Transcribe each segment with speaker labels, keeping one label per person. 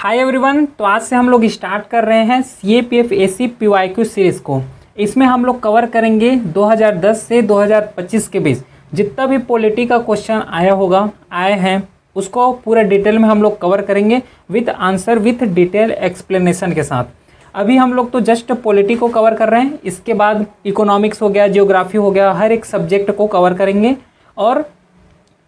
Speaker 1: Hi everyone. तो आज से हम लोग स्टार्ट कर रहे हैं CAPF AC PYQ सीरीज़ को। इसमें हम लोग कवर करेंगे 2010 से 2025 के बीच जितना भी पॉलिटी का क्वेश्चन आए हैं उसको पूरा डिटेल में हम लोग कवर करेंगे with answer with detail explanation के साथ। अभी हम लोग तो जस्ट पॉलिटी को कवर कर रहे हैं, इसके बाद इकोनॉमिक्स हो गया, जियोग्राफी हो गया, हर एक सब्जेक्ट को कवर करेंगे और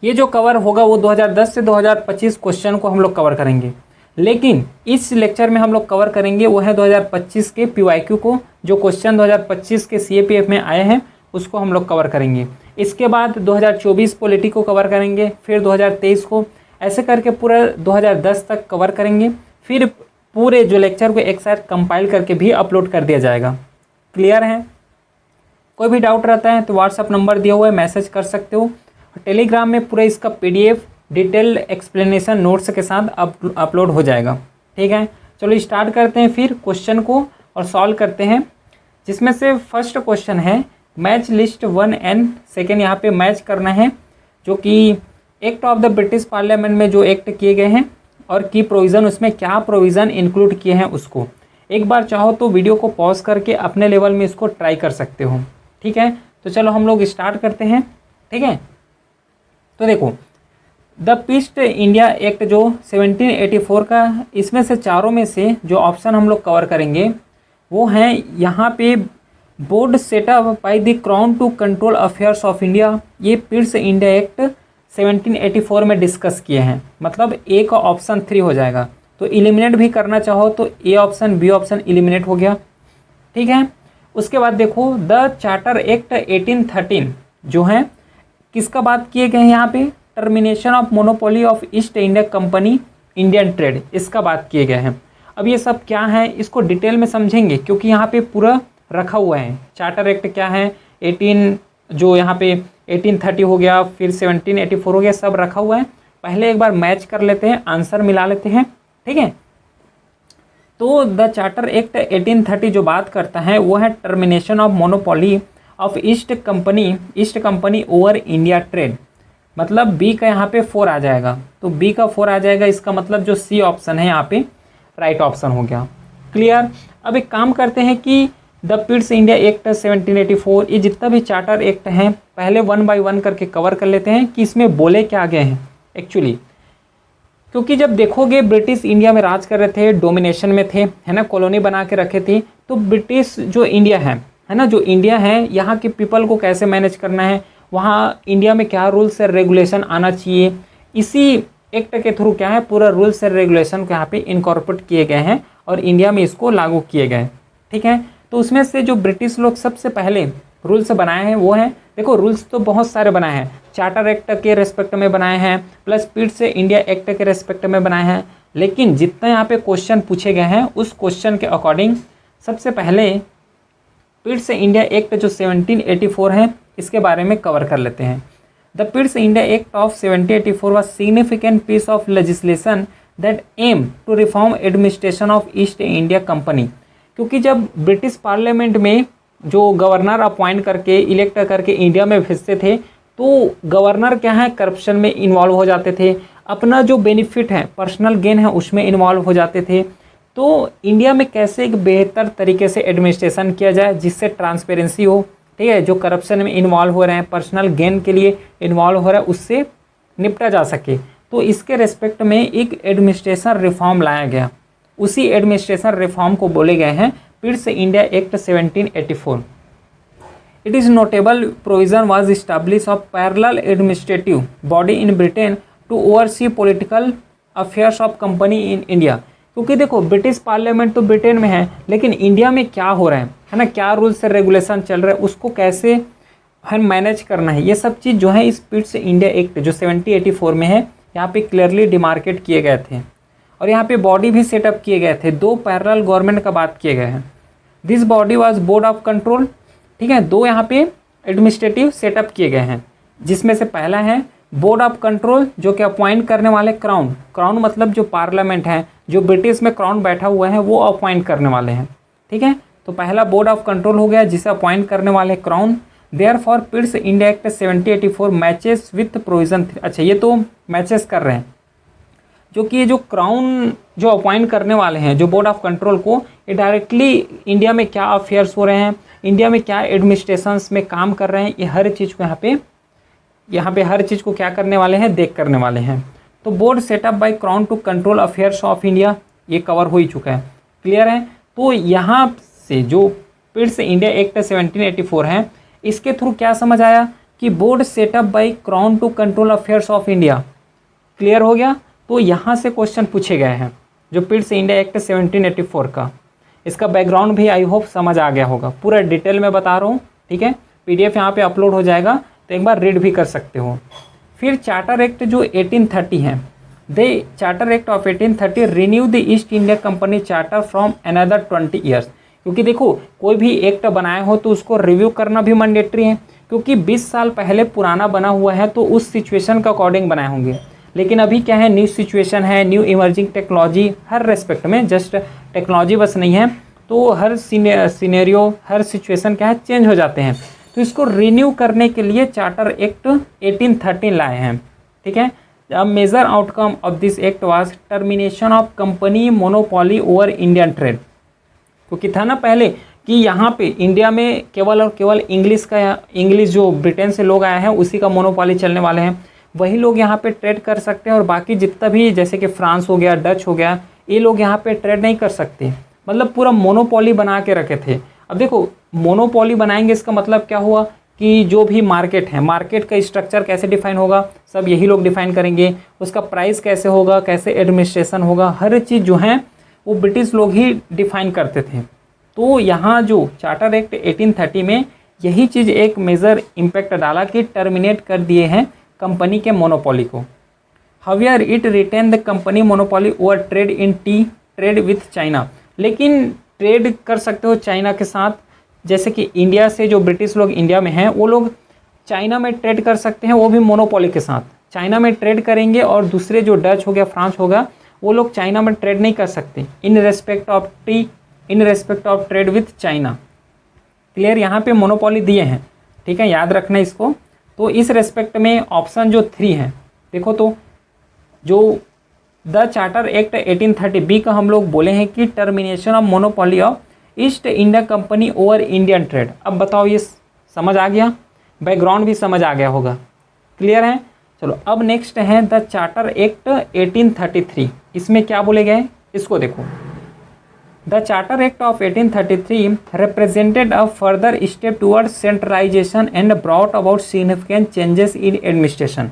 Speaker 1: ये जो कवर होगा वो 2010 से 2025 क्वेश्चन को हम लोग कवर करेंगे। लेकिन इस लेक्चर में हम लोग कवर करेंगे वो है 2025 के PYQ को, जो क्वेश्चन 2025 के CAPF में आए हैं उसको हम लोग कवर करेंगे। इसके बाद 2024 पॉलिटी को कवर करेंगे, फिर 2023 को, ऐसे करके पूरा 2010 तक कवर करेंगे। फिर पूरे जो लेक्चर को एक साथ कंपाइल करके भी अपलोड कर दिया जाएगा। क्लियर है? कोई भी डाउट रहता है तो व्हाट्सअप नंबर दिया हुआ है, मैसेज कर सकते हो। टेलीग्राम में पूरा इसका PDF डिटेल एक्सप्लेनेशन नोट्स के साथ अपलोड हो जाएगा। ठीक है, चलो स्टार्ट करते हैं फिर क्वेश्चन को और सॉल्व करते हैं। जिसमें से फर्स्ट क्वेश्चन है मैच लिस्ट 1 एंड सेकेंड, यहाँ पे मैच करना है जो कि act of the British Parliament में जो एक्ट किए गए हैं और की प्रोविज़न, उसमें क्या प्रोविज़न इंक्लूड किए हैं उसको। एक बार चाहो तो वीडियो को पॉज करके अपने लेवल में इसको ट्राई कर सकते हो। ठीक है, तो चलो हम लोग स्टार्ट करते हैं। ठीक है, तो देखो द पीस इंडिया एक्ट जो 1784 का, इसमें से चारों में से जो ऑप्शन हम लोग कवर करेंगे वो हैं यहाँ पे board set up by the crown to control affairs of India. ये पीस इंडिया एक्ट 1784 में डिस्कस किए हैं, मतलब ए का ऑप्शन 3 हो जाएगा। तो एलिमिनेट भी करना चाहो तो A option B option eliminate हो गया। ठीक है, उसके बाद देखो द चार्टर एक्ट 1813 जो है किसका बात किए गए हैं यहाँ पे, termination of monopoly of East India company Indian trade, इसका बात किए गए हैं। अब ये सब क्या है इसको डिटेल में समझेंगे क्योंकि यहाँ पे पूरा रखा हुआ है। चार्टर एक्ट क्या है, 18 जो यहाँ पे 1830 हो गया, फिर 1784 हो गया, सब रखा हुआ है। पहले एक बार मैच कर लेते हैं, आंसर मिला लेते हैं। ठीक है, तो द चार्टर एक्ट 1830 जो बात करता है वो है termination of monopoly of east company over India trade, मतलब बी का यहाँ पे 4 आ जाएगा। तो बी का 4 आ जाएगा, इसका मतलब जो सी ऑप्शन है यहाँ पे राइट ऑप्शन हो गया। क्लियर? अब एक काम करते हैं कि द पीस इंडिया एक्ट 1784, ये जितना भी चार्टर एक्ट हैं पहले 1 बाय 1 करके कवर कर लेते हैं कि इसमें बोले क्या गए हैं एक्चुअली। क्योंकि जब देखोगे ब्रिटिश इंडिया में राज कर रहे थे, डोमिनेशन में थे, है ना, कॉलोनी बना के रखे थे। तो ब्रिटिश जो इंडिया है ना, जो इंडिया है, यहाँ के पीपल को कैसे मैनेज करना है, वहाँ इंडिया में क्या रूल्स एंड रेगुलेशन आना चाहिए, इसी एक्ट के थ्रू क्या है पूरा रूल्स एंड रेगुलेशन को यहाँ पे इनकॉर्पोरेट किए गए हैं और इंडिया में इसको लागू किए गए। ठीक है, तो उसमें से जो ब्रिटिश लोग सबसे पहले रूल्स बनाए हैं वो हैं, देखो रूल्स तो बहुत सारे बनाए हैं, चार्टर एक्ट के रेस्पेक्ट में बनाए हैं, प्लस पीस इंडिया एक्ट के रेस्पेक्ट में बनाए हैं। लेकिन जितना यहाँ पे क्वेश्चन पूछे गए हैं उस क्वेश्चन के अकॉर्डिंग सबसे पहले पीस इंडिया एक्ट जो 1784 है इसके बारे में कवर कर लेते हैं। The Pitt's India Act of 1784 was significant piece of legislation that aim to reform administration of East India Company. क्योंकि जब ब्रिटिश पार्लियामेंट में जो गवर्नर अपॉइंट करके इलेक्ट करके इंडिया में भेजते थे तो गवर्नर क्या है करप्शन में इन्वॉल्व हो जाते थे, अपना जो बेनिफिट है पर्सनल गेन है उसमें इन्वॉल्व हो जाते थे। तो इंडिया में कैसे एक बेहतर तरीके से एडमिनिस्ट्रेशन किया जाए जिससे ट्रांसपेरेंसी हो, ठीक है, जो करप्शन में इन्वॉल्व हो रहे हैं, पर्सनल गेन के लिए इन्वॉल्व हो रहा है, उससे निपटा जा सके। तो इसके रेस्पेक्ट में एक एडमिनिस्ट्रेशन रिफॉर्म लाया गया, उसी एडमिनिस्ट्रेशन रिफॉर्म को बोले गए हैं Pitt's India Act 1784। It is notable provision was establish of parallel administrative body in Britain to oversee political affairs of company in India. क्योंकि देखो ब्रिटिश पार्लियामेंट तो ब्रिटेन में है, लेकिन इंडिया में क्या हो रहा है ना, क्या रूल्स से रेगुलेशन चल रहा है, उसको कैसे हम मैनेज करना है, ये सब चीज़ जो है इस पीस इंडिया एक्ट जो 1784 में है यहाँ पे क्लियरली डिमार्केट किए गए थे। और यहाँ पे बॉडी भी सेटअप किए गए थे, 2 पैरेलल गवर्नमेंट का बात किए गए हैं। This body was bored of control, ठीक है, 2 यहाँ पे एडमिनिस्ट्रेटिव सेटअप किए गए हैं, जिसमें से पहला है बोर्ड ऑफ कंट्रोल जो कि अपॉइंट करने वाले क्राउन मतलब जो पार्लियामेंट है, जो ब्रिटिश में क्राउन बैठा हुआ है वो अपॉइंट करने वाले हैं। ठीक है, तो पहला बोर्ड ऑफ कंट्रोल हो गया जिसे अपॉइंट करने वाले crown. Therefore Pitt's India Act 1784 matches with provision. अच्छा, ये तो मैचेस कर रहे हैं। जो कि ये जो क्राउन जो अपॉइंट करने वाले हैं जो बोर्ड ऑफ कंट्रोल को, ये डायरेक्टली इंडिया में क्या अफेयर्स हो रहे हैं, इंडिया में क्या एडमिनिस्ट्रेशंस में काम कर रहे हैं, ये हर चीज़ को यहाँ पे हर चीज़ को क्या करने वाले हैं, देख करने वाले हैं। तो board set up by crown to control affairs of India, ये कवर हो ही चुका है, क्लियर है। तो यहाँ से जो पिट्स इंडिया एक्ट 1784 है, इसके थ्रू क्या समझ आया कि board set up by crown to control affairs of India, clear हो गया। तो यहाँ से क्वेश्चन पूछे गए हैं जो पिट्स इंडिया एक्ट 1784 का, इसका बैकग्राउंड भी आई होप समझ आ गया होगा, पूरा डिटेल में बता रहा हूँ, ठीक है। PDF यहाँ पे अपलोड हो जाएगा, तो एक बार रीड भी कर सकते हो। फिर चार्टर एक्ट जो 1830 है, the charter act of 1830 renew the east India company charter from another 20 years. क्योंकि देखो कोई भी एक्ट बनाया हो तो उसको रिव्यू करना भी मैंडेटरी है, क्योंकि 20 साल पहले पुराना बना हुआ है तो उस सिचुएशन के अकॉर्डिंग बनाए होंगे। लेकिन अभी क्या है, न्यू सिचुएशन है, न्यू इमर्जिंग टेक्नोलॉजी, हर रेस्पेक्ट में, जस्ट टेक्नोलॉजी बस नहीं है, तो हर सिनेरियो हर सिचुएशन क्या है, चेंज हो जाते हैं। तो इसको रिन्यू करने के लिए चार्टर एक्ट 1813 लाए हैं, ठीक है। The major outcome of this act was termination of company monopoly over Indian trade. क्योंकि था ना पहले कि यहाँ पे इंडिया में केवल और केवल इंग्लिश जो ब्रिटेन से लोग आए हैं उसी का मोनोपोली चलने वाले हैं, वही लोग यहाँ पे ट्रेड कर सकते हैं, और बाकी जितना भी जैसे कि फ्रांस हो गया, डच हो गया, ये लोग यहाँ पे ट्रेड नहीं कर सकते। मतलब पूरा मोनोपोली बना के रखे थे। अब देखो मोनोपोली बनाएंगे, इसका मतलब क्या हुआ कि जो भी मार्केट है, मार्केट का स्ट्रक्चर कैसे डिफाइन होगा, सब यही लोग डिफाइन करेंगे। उसका प्राइस कैसे होगा, कैसे एडमिनिस्ट्रेशन होगा, हर चीज़ जो है वो ब्रिटिश लोग ही डिफाइन करते थे। तो यहाँ जो चार्टर एक्ट 1830 में यही चीज़ एक मेजर इम्पैक्ट डाला कि टर्मिनेट कर दिए हैं कंपनी के मोनोपोली को। However it retain the company monopoly over trade in tea trade with China. लेकिन ट्रेड कर सकते हो चाइना के साथ, जैसे कि इंडिया से जो ब्रिटिश लोग इंडिया में हैं वो लोग चाइना में ट्रेड कर सकते हैं, वो भी मोनोपोली के साथ चाइना में ट्रेड करेंगे, और दूसरे जो डच हो गया, फ्रांस होगा, वो लोग चाइना में ट्रेड नहीं कर सकते in respect of trade with China. Clear, यहाँ पे मोनोपोली दिए हैं, ठीक है, याद रखना इसको। तो इस रेस्पेक्ट में ऑप्शन जो 3 है, देखो तो जो द चार्टर एक्ट 1830 बी का हम लोग बोले हैं कि termination of monopoly of East India company over Indian trade. अब बताओ ये समझ आ गया, बैकग्राउंड भी समझ आ गया होगा, क्लियर है। चलो अब नेक्स्ट है द चार्टर एक्ट 1833। इसमें क्या बोले गए, इसको देखो। The charter act of 1833 represented a further step towards centralization and brought about significant changes in administration।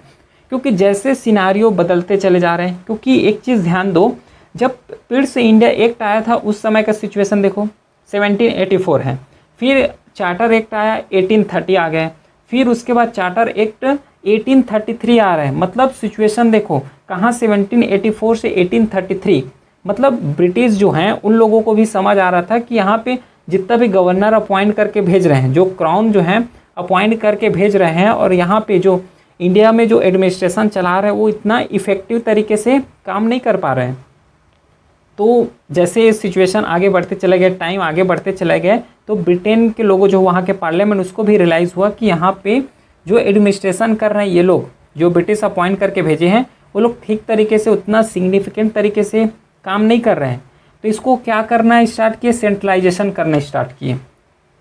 Speaker 1: क्योंकि जैसे सिनारियो बदलते चले जा रहे हैं, क्योंकि एक चीज़ ध्यान दो, जब पिट्स इंडिया एक्ट आया था उस समय का सिचुएशन देखो 1784 है, फिर चार्टर एक्ट आया 1830 आ गए, फिर उसके बाद चार्टर एक्ट 1833 आ रहा है। मतलब सिचुएशन देखो कहाँ 1784 से 1833, मतलब ब्रिटिश जो हैं उन लोगों को भी समझ आ रहा था कि यहाँ पे जितना भी गवर्नर अपॉइंट करके भेज रहे हैं, जो क्राउन जो है अपॉइंट करके भेज रहे हैं, और यहाँ पे जो इंडिया में जो एडमिनिस्ट्रेशन चला रहे हैं वो इतना इफेक्टिव तरीके से काम नहीं कर पा रहे हैं। तो जैसे सिचुएशन आगे बढ़ते चले गए, टाइम आगे बढ़ते चले गए, तो ब्रिटेन के लोगों जो वहाँ के पार्लियामेंट उसको भी रियलाइज़ हुआ कि यहाँ पे जो एडमिनिस्ट्रेशन कर रहे हैं ये लोग, जो ब्रिटिश अपॉइंट करके भेजे हैं, वो लोग ठीक तरीके से उतना सिग्निफिकेंट तरीके से काम नहीं कर रहे हैं। तो इसको क्या करना स्टार्ट किए, सेंट्रलाइजेशन करना स्टार्ट किए।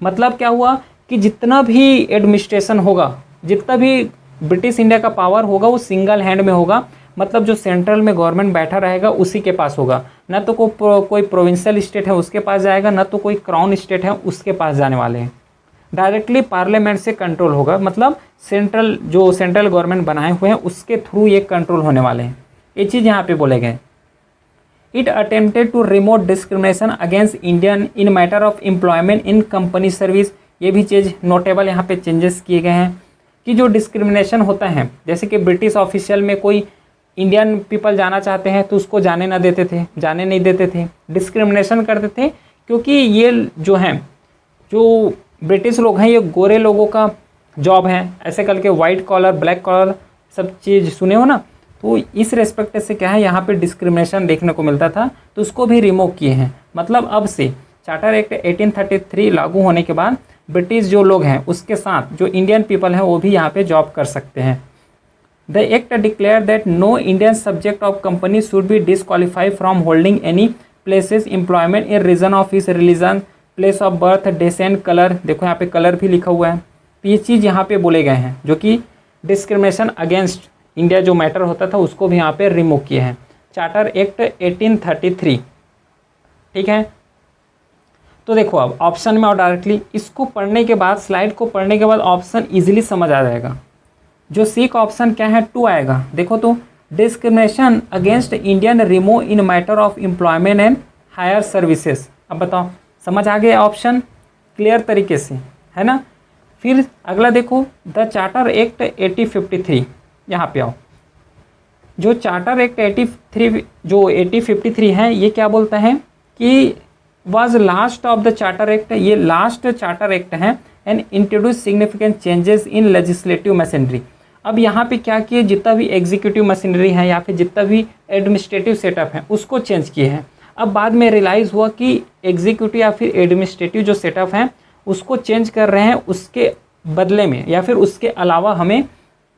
Speaker 1: मतलब क्या हुआ कि जितना भी एडमिनिस्ट्रेशन होगा, जितना भी ब्रिटिश इंडिया का पावर होगा वो सिंगल हैंड में होगा। मतलब जो सेंट्रल में गवर्नमेंट बैठा रहेगा उसी के पास होगा, ना तो कोई प्रोविंशियल स्टेट है उसके पास जाएगा, ना तो कोई क्राउन स्टेट है उसके पास जाने वाले हैं। डायरेक्टली पार्लियामेंट से कंट्रोल होगा, मतलब सेंट्रल गवर्नमेंट बनाए हुए हैं उसके थ्रू ये कंट्रोल होने वाले हैं। ये चीज़ यहाँ पे बोले गए। It attempted to remove discrimination against Indian in matter of employment in company service. ये भी चीज़ नोटेबल यहाँ पे चेंजेस किए गए हैं कि जो डिस्क्रिमिनेशन होता है, जैसे कि ब्रिटिश ऑफिशियल में कोई इंडियन पीपल जाना चाहते हैं तो उसको जाने नहीं देते थे, डिस्क्रिमिनेशन करते थे, क्योंकि ये जो हैं जो ब्रिटिश लोग हैं ये गोरे लोगों का जॉब है, ऐसे करके वाइट कॉलर ब्लैक कॉलर सब चीज़ सुने हो ना। तो इस रेस्पेक्ट से क्या है, यहाँ पे डिस्क्रिमिनेशन देखने को मिलता था, तो उसको भी रिमूव किए हैं। मतलब अब से चार्टर एक्ट 1833 लागू होने के बाद ब्रिटिश जो लोग हैं उसके साथ जो इंडियन पीपल हैं वो भी यहाँ पे जॉब कर सकते हैं। The act declare that no Indian subject of company should be disqualify from holding any places employment in reason of his religion, place of birth, descent, colour. देखो यहाँ पे कलर भी लिखा हुआ है। तो ये चीज़ यहाँ पे बोले गए हैं जो कि डिस्क्रिमिनेशन अगेंस्ट इंडिया जो मैटर होता था उसको भी यहाँ पे रिमूव किए हैं। चार्टर एक्ट 1833, ठीक है। तो देखो अब ऑप्शन में और डायरेक्टली इसको पढ़ने के बाद, स्लाइड को पढ़ने के बाद ऑप्शन इजीली समझ आ जाएगा। जो सी का ऑप्शन क्या है, 2 आएगा। देखो तो discrimination against Indian remove in matter of employment and higher services. अब बताओ समझ आ गया ऑप्शन क्लियर तरीके से, है ना। फिर अगला देखो द चार्टर एक्ट 1853, यहाँ पे आओ। जो चार्टर एक्ट 1853 है ये क्या बोलता है कि was last of the charter act, ये लास्ट चार्टर एक्ट है and introduce significant changes in legislative machinery. अब यहाँ पे क्या किए, जितना भी एग्जीक्यूटिव मशीनरी है या फिर जितना भी एडमिनिस्ट्रेटिव सेटअप है उसको चेंज किए हैं। अब बाद में रियलाइज़ हुआ कि एग्जीक्यूटिव या फिर एडमिनिस्ट्रेटिव जो सेटअप है उसको चेंज कर रहे हैं, उसके बदले में या फिर उसके अलावा हमें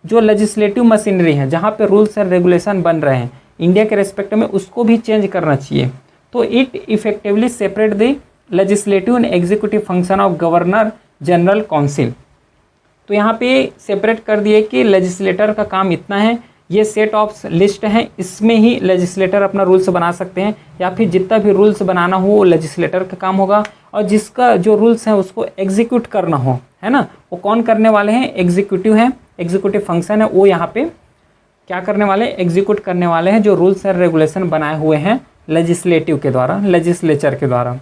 Speaker 1: जो लेजिस्लेटिव मशीनरी है जहाँ पे रूल्स एंड रेगुलेशन बन रहे हैं इंडिया के रेस्पेक्ट में उसको भी चेंज करना चाहिए। तो it effectively separate the legislative and executive function of governor general council. तो यहाँ पे सेपरेट कर दिए कि लेजिस्लेटर का काम इतना है, ये सेट ऑफ लिस्ट है, इसमें ही लेजिस्लेटर अपना रूल्स बना सकते हैं या फिर जितना भी रूल्स बनाना हो वो लेजिस्लेटर का काम होगा, और जिसका जो रूल्स है उसको एग्जीक्यूट करना हो, है ना, वो कौन करने वाले हैं, एग्जीक्यूटिव है, एग्जीक्यूटिव फंक्शन है, वो यहाँ पे क्या करने वाले हैं, एग्जीक्यूट करने वाले हैं जो रूल्स एंड रेगुलेशन बनाए हुए हैं लेजिस्लेटिव के द्वारा, लेजिस्लेचर के द्वारा।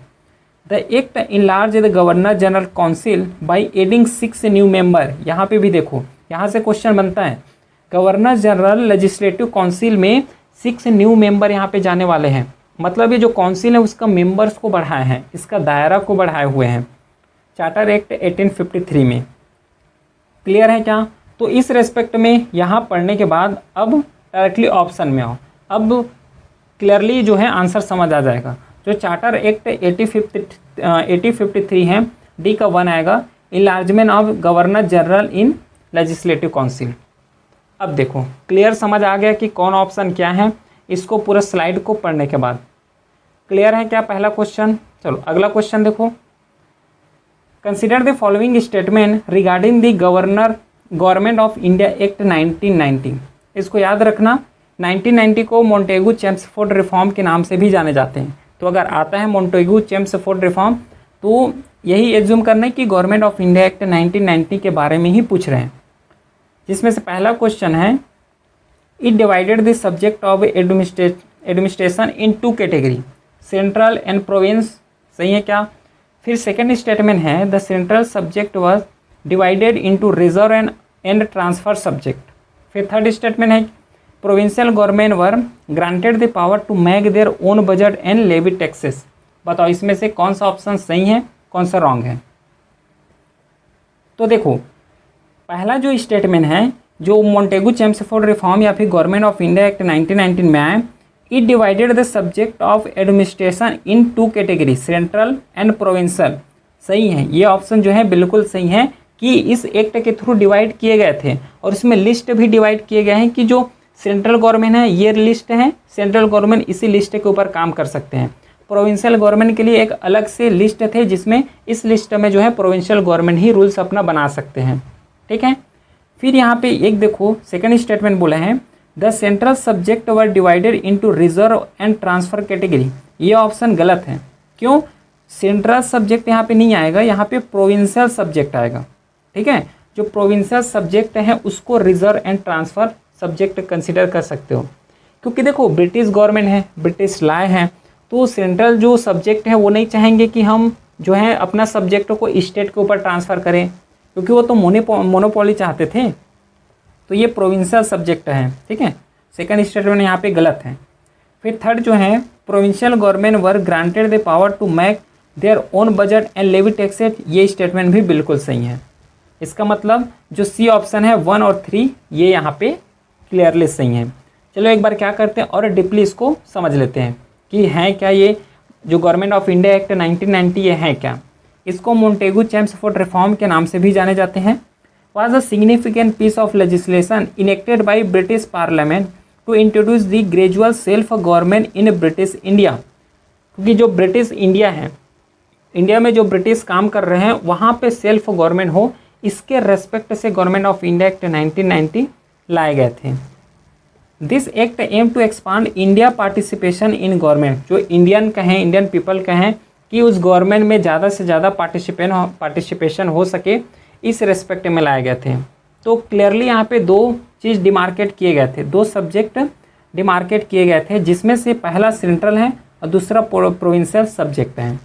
Speaker 1: The act enlarge the governor general council by adding 6 new member. यहाँ पे भी देखो, यहाँ से क्वेश्चन बनता है, गवर्नर जनरल लेजिस्लेटिव काउंसिल में 6 न्यू मेंबर यहाँ पे जाने वाले हैं, मतलब ये जो काउंसिल है उसका मेंबर्स को बढ़ाए हैं, इसका दायरा को बढ़ाए हुए हैं चार्टर एक्ट 1853 में। क्लियर है क्या। तो इस रेस्पेक्ट में यहाँ पढ़ने के बाद अब डायरेक्टली ऑप्शन में आओ, अब क्लियरली जो है आंसर समझ आ जाएगा। जो चार्टर एक्ट 1853 है, डी का 1 आएगा, enlargement of governor general in legislative council. अब देखो क्लियर समझ आ गया कि कौन ऑप्शन क्या है, इसको पूरा स्लाइड को पढ़ने के बाद क्लियर है क्या पहला क्वेश्चन। चलो अगला क्वेश्चन देखो, consider the following statement regarding the government of India act 1990। इसको याद रखना, 1990 को मोंटेगू चेम्सफोर्ड रिफॉर्म के नाम से भी जाने जाते हैं। तो अगर आता है मोंटेगू चेम्सफोर्ड रिफॉर्म तो यही एज्यूम करना है कि गवर्नमेंट ऑफ इंडिया एक्ट 1990 के बारे में ही पूछ रहे हैं। जिसमें से पहला क्वेश्चन है, it divided the subject of administration in 2 category, central and province. सही है क्या। फिर सेकेंड स्टेटमेंट है, the central subject was divided into reserve and transfer subject. फिर थर्ड स्टेटमेंट है, provincial government were granted the power to make their own budget and levy taxes. बताओ इसमें से कौन सा ऑप्शन सही है, कौन सा रॉन्ग है। तो देखो पहला जो स्टेटमेंट है जो मोंटेगू चेम्सफोर्ड रिफॉर्म या फिर गवर्नमेंट ऑफ इंडिया एक्ट 1919 में आए, it divided the subject of administration in 2 category, central and provincial. सही है, ये ऑप्शन जो है बिल्कुल सही है कि इस एक्ट के थ्रू डिवाइड किए गए थे, और इसमें लिस्ट भी डिवाइड किए गए हैं कि जो सेंट्रल गवर्नमेंट है ये लिस्ट है, सेंट्रल गवर्नमेंट इसी लिस्ट के ऊपर काम कर सकते हैं। प्रोविंशियल गवर्नमेंट के लिए एक अलग से लिस्ट थे जिसमें इस लिस्ट में जो है प्रोविंशियल गवर्नमेंट ही रूल्स अपना बना सकते हैं। ठीक है। फिर यहाँ पे एक देखो सेकंड स्टेटमेंट बोला है, the central subject were divided into reserve and transfer category. ये ऑप्शन गलत है। क्यों, सेंट्रल सब्जेक्ट यहाँ पे नहीं आएगा, यहाँ पे प्रोविंशियल सब्जेक्ट आएगा। ठीक है, जो प्रोविंशियल सब्जेक्ट है उसको reserve and transfer subject consider कर सकते हो, क्योंकि देखो ब्रिटिश गवर्नमेंट है, ब्रिटिश लॉ है, तो सेंट्रल जो सब्जेक्ट है वो नहीं चाहेंगे कि हम जो है अपना सब्जेक्ट को स्टेट के ऊपर ट्रांसफ़र करें, क्योंकि वो तो मोनोपोली चाहते थे। तो ये प्रोविंशियल सब्जेक्ट है। ठीक है, सेकंड स्टेटमेंट यहाँ पे गलत है। फिर थर्ड जो है, provincial government were granted the power to make their own budget and levy taxes. ये स्टेटमेंट भी बिल्कुल सही है। इसका मतलब जो सी ऑप्शन है 1 और 3 ये यहाँ पे क्लियरली सही है। चलो एक बार क्या करते हैं और डीपली इसको समझ लेते हैं कि है क्या ये जो गवर्नमेंट ऑफ इंडिया एक्ट 1990 ये है क्या। इसको मोंटेगू चेम्सफोर्ड रिफॉर्म के नाम से भी जाने जाते हैं। was a significant piece of legislation enacted by British Parliament to introduce the gradual self government in British India। क्योंकि जो ब्रिटिश इंडिया है, इंडिया में जो ब्रिटिश काम कर रहे हैं वहाँ पे सेल्फ गवर्नमेंट हो, इसके रेस्पेक्ट से गवर्नमेंट ऑफ इंडिया एक्ट 1990 लाए गए थे। This act aim to expand India participation in government, जो इंडियन कहें, इंडियन पीपल कहें कि उस गवर्नमेंट में ज़्यादा से ज़्यादा पार्टिसिपेशन हो सके, इस रेस्पेक्ट में लाए गए थे। तो क्लियरली यहाँ पे दो चीज़ डिमार्केट किए गए थे, दो सब्जेक्ट डिमार्केट किए गए थे, जिसमें से पहला सेंट्रल है और दूसरा प्रोविंशियल सब्जेक्ट है।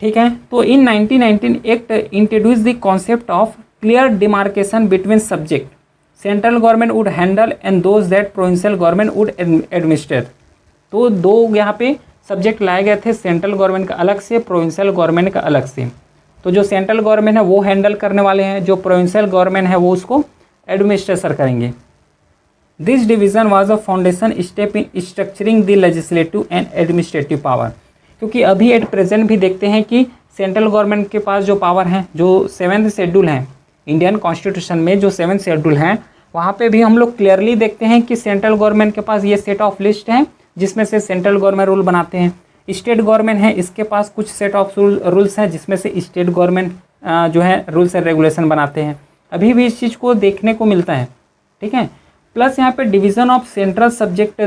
Speaker 1: ठीक है, तो इन 1919 act introduce the concept of clear demarcation between subject, central government would handle and those that provincial government would administrate. तो दो यहाँ पे सब्जेक्ट लाए गए थे, सेंट्रल गवर्नमेंट का अलग से, प्रोविंशियल गवर्नमेंट का अलग से। तो जो सेंट्रल गवर्नमेंट है वो हैंडल करने वाले हैं, जो प्रोविंशियल गवर्नमेंट है वो उसको एडमिनिस्ट्रेशन करेंगे। This division was a foundation step in structuring the legislative and administrative power. क्योंकि अभी एट प्रेजेंट भी देखते हैं कि सेंट्रल गवर्नमेंट के पास जो पावर हैं, जो 7th शेड्यूल हैं इंडियन कॉन्स्टिट्यूशन में, जो 7th शेड्यूल हैं, वहाँ पे भी हम लोग क्लियरली देखते हैं कि सेंट्रल गवर्नमेंट के पास ये सेट ऑफ लिस्ट है जिसमें से सेंट्रल गवर्नमेंट रूल बनाते हैं। स्टेट गवर्नमेंट है, इसके पास कुछ सेट ऑफ रूल्स हैं जिसमें से स्टेट गवर्नमेंट जो है रूल्स एंड रेगुलेशन बनाते हैं। अभी भी इस चीज़ को देखने को मिलता है। ठीक है, प्लस यहाँ पे डिवीज़न ऑफ सेंट्रल सब्जेक्ट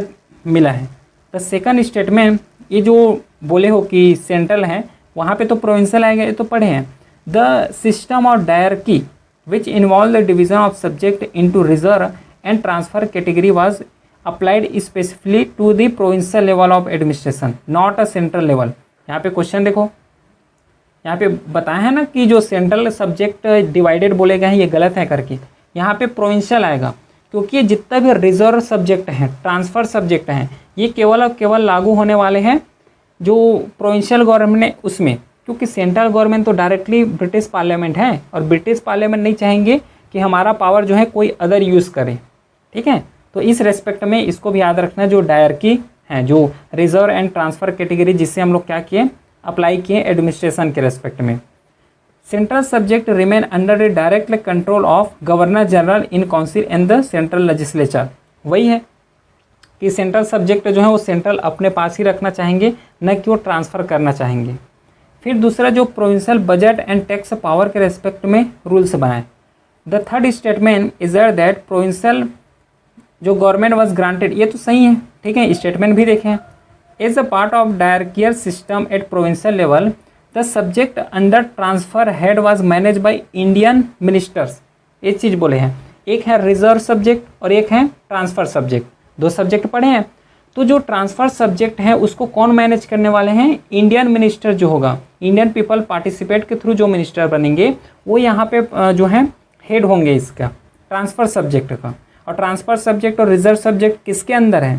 Speaker 1: मिला है। द सेकंड स्टेटमेंट, ये जो बोले हो कि सेंट्रल है, वहाँ पे तो प्रोविंशियल आएगा, ये तो पढ़े हैं। The system of dyarchy which involve the division of subject into reserve and transfer category was applied specifically to the provincial level of administration, not a central level. यहाँ पे क्वेश्चन देखो, यहाँ पे बताया है ना कि जो सेंट्रल सब्जेक्ट डिवाइडेड बोले गए हैं ये गलत है करके, यहाँ पे प्रोविंशियल आएगा, क्योंकि ये जितना भी रिजर्व सब्जेक्ट हैं, ट्रांसफ़र सब्जेक्ट हैं, ये केवल और केवल लागू होने वाले हैं जो प्रोविंशियल गवर्नमेंट ने उसमें, क्योंकि सेंट्रल गवर्नमेंट तो डायरेक्टली ब्रिटिश पार्लियामेंट है और ब्रिटिश पार्लियामेंट नहीं चाहेंगे कि हमारा पावर जो है कोई अदर यूज़ करे। ठीक है, तो इस रेस्पेक्ट में इसको भी याद रखना, जो डायरकी है, जो रिजर्व एंड ट्रांसफ़र कैटेगरी, जिससे हम लोग क्या किए, अप्लाई किए एडमिनिस्ट्रेशन के रेस्पेक्ट में। Central subject remain under the direct control of governor general in council and the central legislature. वही है कि सेंट्रल सब्जेक्ट जो है वो सेंट्रल अपने पास ही रखना चाहेंगे, न कि वो ट्रांसफ़र करना चाहेंगे। फिर दूसरा जो provincial budget and tax power के रेस्पेक्ट में रूल्स बनाए। The third statement is that provincial जो गवर्नमेंट वाज ग्रांटेड, ये तो सही है। ठीक है, स्टेटमेंट भी देखें। As a part of dyarchy system at provincial level the subject under transfer head was manage by Indian ministers. ये चीज़ बोले हैं, एक है रिजर्व सब्जेक्ट और एक है ट्रांसफ़र सब्जेक्ट, दो सब्जेक्ट पढ़े हैं। तो जो ट्रांसफ़र सब्जेक्ट है उसको कौन मैनेज करने वाले हैं, इंडियन मिनिस्टर जो होगा, इंडियन पीपल पार्टिसिपेट के थ्रू जो मिनिस्टर बनेंगे वो यहाँ पे जो है हेड होंगे इसका ट्रांसफ़र सब्जेक्ट का। और ट्रांसफ़र सब्जेक्ट और रिजर्व सब्जेक्ट किसके अंदर है,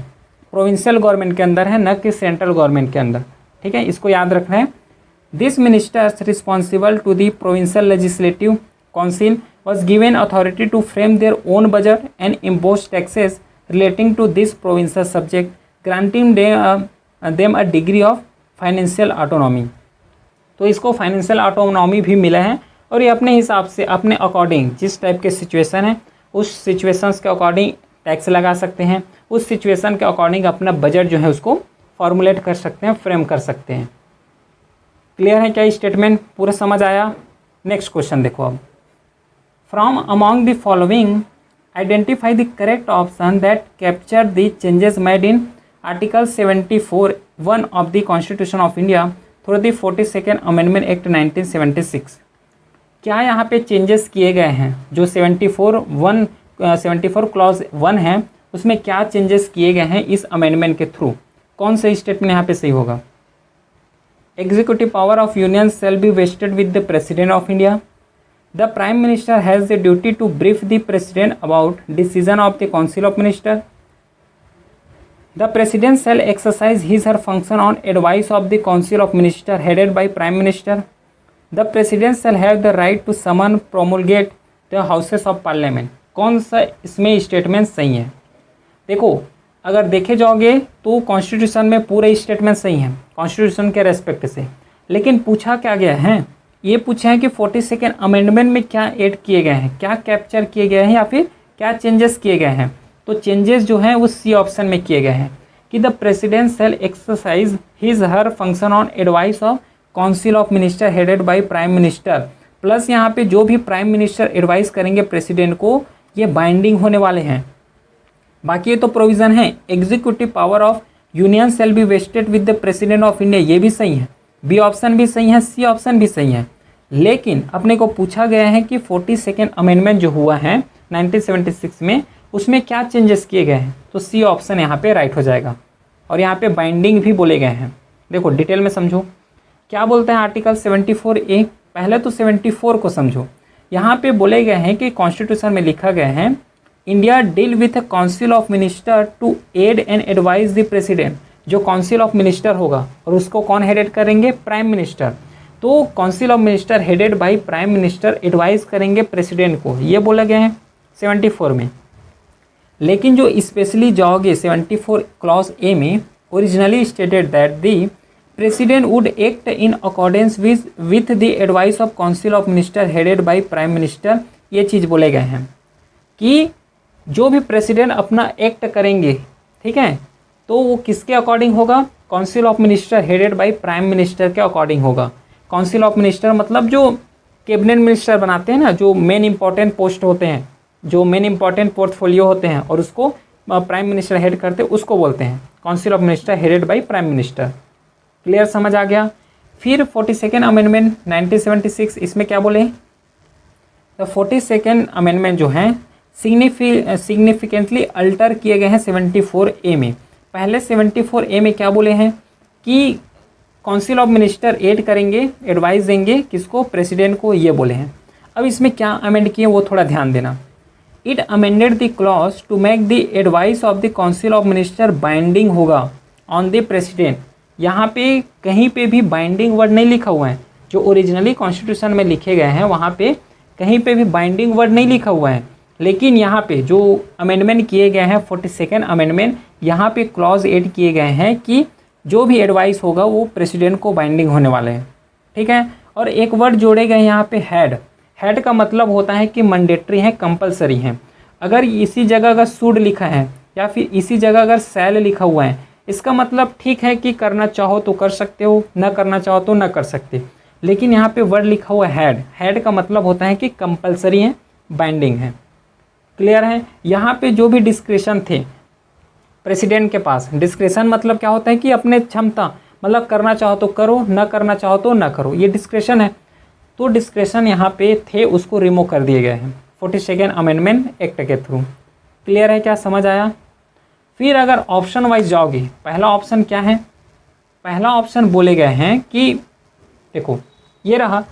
Speaker 1: प्रोविंशियल गवर्नमेंट के अंदर है, न कि सेंट्रल गवर्नमेंट के अंदर। ठीक है, इसको याद रखना है। This ministers responsible to the provincial legislative council was given authority to frame their own budget and impose taxes relating to this provincial subject, granting them a degree of financial autonomy। तो इसको financial autonomy भी मिला है और ये अपने हिसाब से, अपने अकॉर्डिंग, जिस टाइप के सिचुएशन है उस सिचुएशंस के अकॉर्डिंग टैक्स लगा सकते हैं, उस सिचुएशन के अकॉर्डिंग अपना बजट जो है उसको फॉर्मुलेट कर सकते हैं, फ्रेम कर सकते हैं। क्लियर है क्या स्टेटमेंट, पूरा समझ आया? नेक्स्ट क्वेश्चन देखो अब। From among the following identify the correct option that capture the changes made in Article 74(1) of the Constitution of India through the 42nd Amendment Act 1976। क्या यहाँ पे चेंजेस किए गए हैं? जो 74 क्लॉज 1 है उसमें क्या चेंजेस किए गए हैं इस अमेंडमेंट के थ्रू? कौन सा स्टेटमेंट यहाँ पे सही होगा? Executive power of union shall be vested with the president of India. The Prime Minister has the duty to brief the President about decision of the Council of Ministers. The President shall exercise his or her function on advice of the Council of Ministers headed by Prime Minister. The President shall have the right to summon, promulgate the Houses of Parliament। कौन सा इसमें statement सही है? देखो, अगर देखे जाओगे तो कॉन्स्टिट्यूशन में पूरे स्टेटमेंट सही हैं कॉन्स्टिट्यूशन के रेस्पेक्ट से, लेकिन पूछा क्या गया है, ये पूछा है कि 42nd अमेंडमेंट में क्या ऐड किए गए हैं, क्या कैप्चर किए गए हैं या फिर क्या चेंजेस किए गए हैं। तो चेंजेस जो हैं वो सी ऑप्शन में किए गए हैं कि the president shell exercise his her function on advice of council of minister headed by prime minister, plus यहाँ पे जो भी प्राइम मिनिस्टर एडवाइस करेंगे प्रेसिडेंट को ये बाइंडिंग होने वाले हैं। बाकी ये तो प्रोविज़न है। Executive power of union shall be vested with the president of India, ये भी सही है, बी ऑप्शन भी सही है, सी ऑप्शन भी सही है। लेकिन अपने को पूछा गया है कि 42nd अमेंडमेंट जो हुआ है 1976 में उसमें क्या चेंजेस किए गए हैं, तो सी ऑप्शन यहाँ पे राइट हो जाएगा। और यहाँ पे बाइंडिंग भी बोले गए हैं। देखो डिटेल में समझो क्या बोलते हैं आर्टिकल 74A। पहले तो 74 को समझो। यहाँ पे बोले गए हैं कि कॉन्स्टिट्यूशन में लिखा गया है India deal with council of minister to aid and advise the president. जो काउंसिल ऑफ मिनिस्टर होगा और उसको कौन हेडेड करेंगे, प्राइम मिनिस्टर। तो council of minister headed by prime minister advise करेंगे प्रेसिडेंट को, ये बोला गया है 74 में। लेकिन जो स्पेशली जाओगे 74 क्लॉज ए में originally stated that the president would act in accordance with the advice of council of minister headed by prime minister. ये चीज़ बोले गए हैं कि जो भी प्रेसिडेंट अपना एक्ट करेंगे, ठीक है, तो वो किसके अकॉर्डिंग होगा, council of minister headed by prime minister के अकॉर्डिंग होगा। काउंसिल ऑफ मिनिस्टर मतलब जो कैबिनेट मिनिस्टर बनाते हैं ना, जो मेन इंपॉर्टेंट पोस्ट होते हैं, जो मेन इंपॉर्टेंट पोर्टफोलियो होते हैं और उसको प्राइम मिनिस्टर हेड करते हैं, उसको बोलते हैं council of minister headed by prime minister. Clear, समझ आ गया। फिर 42nd अमेंडमेंट 1976, इसमें क्या बोले, द 42nd अमेंडमेंट जो है सिग्निफिकेंटली अल्टर किए गए हैं 74A में। पहले 74A में क्या बोले हैं कि काउंसिल ऑफ मिनिस्टर एड करेंगे, एडवाइस देंगे किसको, प्रेसिडेंट को, ये बोले हैं। अब इसमें क्या अमेंड किए वो थोड़ा ध्यान देना। It amended the clause to make the advice of the council of minister binding होगा ऑन द प्रेसिडेंट। यहाँ पे कहीं पे भी बाइंडिंग वर्ड नहीं लिखा हुआ है। जो ओरिजिनली कॉन्स्टिट्यूशन में लिखे गए हैं वहाँ पे कहीं पे भी बाइंडिंग वर्ड नहीं लिखा हुआ है। लेकिन यहाँ पे जो अमेंडमेंट किए गए हैं 42nd अमेंडमेंट, यहाँ पे क्लॉज ऐड किए गए हैं कि जो भी एडवाइस होगा वो प्रेसिडेंट को बाइंडिंग होने वाले हैं, ठीक है। और एक वर्ड जोड़े गए यहाँ पे हेड। हेड का मतलब होता है कि मैंडेटरी है, कंपलसरी है। अगर इसी जगह अगर शुड लिखा है या फिर इसी जगह अगर शैल लिखा हुआ है, इसका मतलब ठीक है कि करना चाहो तो कर सकते हो, ना करना चाहो तो ना कर सकते। लेकिन यहाँ पे वर्ड लिखा हुआ है हेड। हेड का मतलब होता है कि कंपलसरी है, बाइंडिंग है। क्लियर है। यहाँ पे जो भी डिस्क्रिशन थे प्रेसिडेंट के पास, डिस्क्रिशन मतलब क्या होता है कि अपने क्षमता, मतलब करना चाहो तो करो, ना करना चाहो तो ना करो, ये डिस्क्रिशन है। तो डिस्क्रिशन यहाँ पे थे, उसको रिमूव कर दिए गए हैं 42nd अमेंडमेंट एक्ट के थ्रू। क्लियर है, क्या समझ आया। फिर अगर ऑप्शन वाइज जाओगे, पहला ऑप्शन क्या है, पहला ऑप्शन बोले गए हैं कि देखो ये रहा,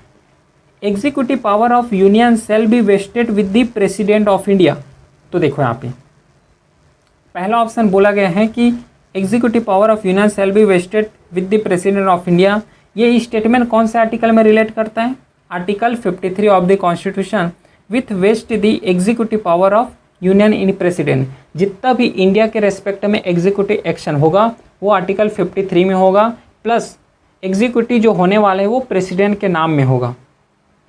Speaker 1: executive power of union shall be vested with the president of India. तो देखो यहाँ पे पहला ऑप्शन बोला गया है कि executive power of union shall be vested with the president of India. ये स्टेटमेंट कौन से आर्टिकल में रिलेट करता है, article 53 of the constitution with vest the executive power of union in president. जितना भी इंडिया के रेस्पेक्ट में एग्जीक्यूटिव एक्शन होगा वो आर्टिकल 53 में होगा, प्लस एग्जीक्यूटिव जो होने वाले हैं वो प्रेसिडेंट के नाम में होगा,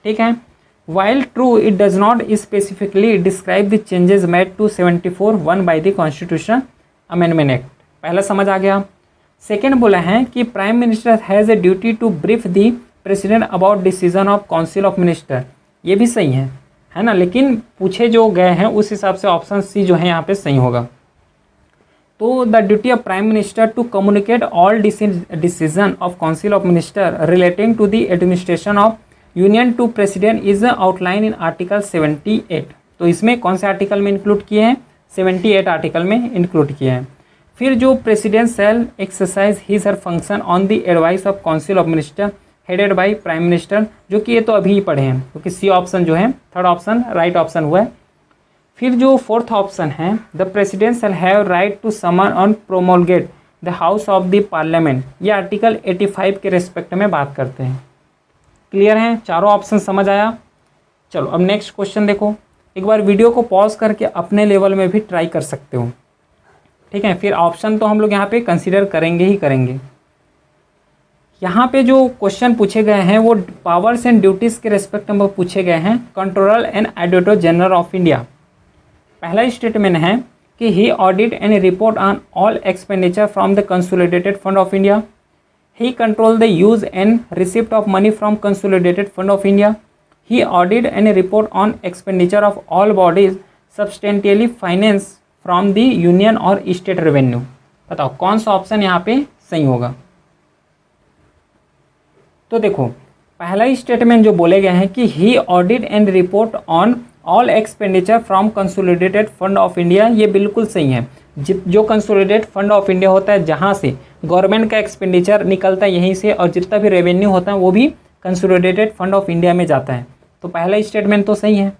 Speaker 1: ठीक है। While true it does not specifically describe the changes made to 74(1) by the constitution amendment act. पहला समझ आ गया। सेकेंड बोला है कि prime minister has a duty to brief the president about decision of council of minister. ये भी सही है ना। लेकिन पूछे जो गए हैं उस हिसाब से ऑप्शन सी जो है यहाँ पे सही होगा। तो the duty of prime minister to communicate all decision of council of minister relating to the administration of union to president is outline in article 78। तो इसमें कौन से आर्टिकल में इंक्लूड किए हैं, 78 आर्टिकल में इंक्लूड किए हैं। फिर जो president shell exercise his her function on the advice of council of minister headed by prime minister, जो कि ये तो अभी ही पढ़े हैं, क्योंकि सी ऑप्शन जो है थर्ड ऑप्शन राइट ऑप्शन हुआ है। फिर जो फोर्थ ऑप्शन है, the president shall have right to summon on promulgate the house of the parliament. ये आर्टिकल 85 के रेस्पेक्ट में बात करते हैं। क्लियर है, चारों ऑप्शन समझ आया। चलो अब नेक्स्ट क्वेश्चन देखो। एक बार वीडियो को पॉज करके अपने लेवल में भी ट्राई कर सकते हो, ठीक है। फिर ऑप्शन तो हम लोग यहाँ पे कंसीडर करेंगे ही करेंगे। यहाँ पे जो क्वेश्चन पूछे गए हैं वो पावर्स एंड ड्यूटीज़ के रेस्पेक्ट में पूछे गए हैं। Controller and auditor general of India, पहला स्टेटमेंट है कि he audit and report on all expenditure from the consolidated fund of India, he control the use and receipt of money from consolidated fund of India, he audit and report on expenditure of all bodies substantially finance from the union और state revenue. बताओ कौन सा option यहाँ पे सही होगा। तो देखो पहला स्टेटमेंट जो बोले गए हैं कि he audit and report on all expenditure from consolidated fund of India, ये बिल्कुल सही है। जो कंसोलिडेटेड फंड ऑफ इंडिया होता है, जहाँ से गवर्नमेंट का एक्सपेंडिचर निकलता है यहीं से, और जितना भी रेवेन्यू होता है वो भी कंसोलिडेटेड फंड ऑफ इंडिया में जाता है। तो पहला स्टेटमेंट तो सही है।